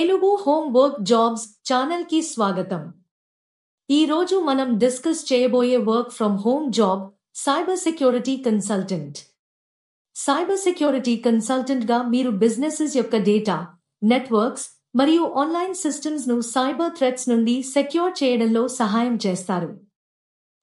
Telugu home work jobs channel కి స్వాగతం. ఈ రోజు మనం డిస్కస్ చేయబోయే work from home job cyber security consultant. Cyber security consultant గా మీరు బిజినెసెస్ యొక్క డేటా, నెట్వర్క్స్ మరియు ఆన్లైన్ సిస్టమ్స్ ను సైబర్ థ్రెట్స్ నుండి సెక్యూర్ చేయడంలో సహాయం చేస్తారు.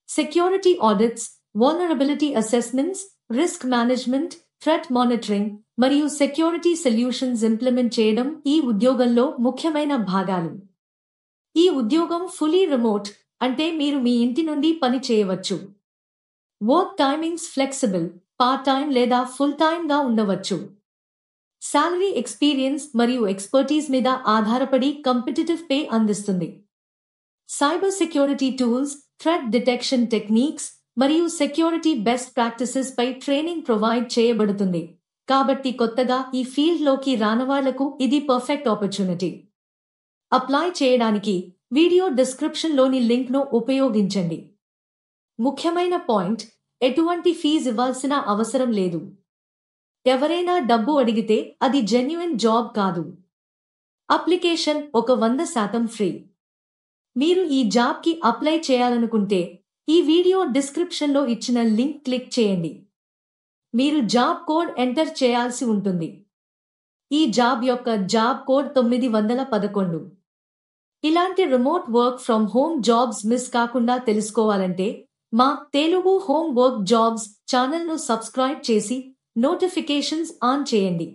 Security audits, vulnerability assessments, risk management, threat monitoring మరియు సెక్యూరిటీ సొల్యూషన్స్ ఇంప్లిమెంట్ చేయడం ఈ ఉద్యోగంలో ముఖ్యమైన భాగాలు. ఈ ఉద్యోగం ఫుల్లీ రిమోట్, అంటే మీరు మీ ఇంటి నుండి పని చేయవచ్చు. Work timings flexible, part time లేదా ఫుల్ టైం గా ఉండవచ్చు. సాలరీ ఎక్స్పీరియన్స్ మరియు ఎక్స్పర్టీస్ మీద ఆధారపడి కాంపిటిటివ్ పే అందిస్తుంది. Cyber security tools, threat detection techniques మరియు సెక్యూరిటీ బెస్ట్ ప్రాక్టీసెస్ పై ట్రైనింగ్ ప్రొవైడ్ చేయబడుతుంది. కాబట్టి కొత్తగా ఈ ఫీల్డ్ లోకి రానవాళ్లకు ఇది పర్ఫెక్ట్ ఆపర్చునిటీ. అప్లై చేయడానికి వీడియో డిస్క్రిప్షన్ లోని లింక్ ను ఉపయోగించండి. ముఖ్యమైన పాయింట్, ఎటువంటి ఫీజు ఇవ్వాల్సిన అవసరం లేదు. ఎవరైనా డబ్బు అడిగితే అది జెన్యున్ జాబ్ కాదు. Application 100% free. మీరు ఈ జాబ్ కి అప్లై చేయాలనుకుంటే ఈ వీడియో డిస్క్రిప్షన్ లో ఇచ్చిన లింక్ క్లిక్ చేయండి. మీరు జాబ్ కోడ్ ఎంటర్ చేయాల్సి ఉంటుంది. ఈ జాబ్ యొక్క జాబ్ కోడ్ 911. ఇలాంటి remote work from home jobs miss కాకుండా తెలుసుకోవాలంటే మా Telugu home work jobs channel ను సబ్స్క్రైబ్ చేసి నోటిఫికేషన్స్ ఆన్ చేయండి.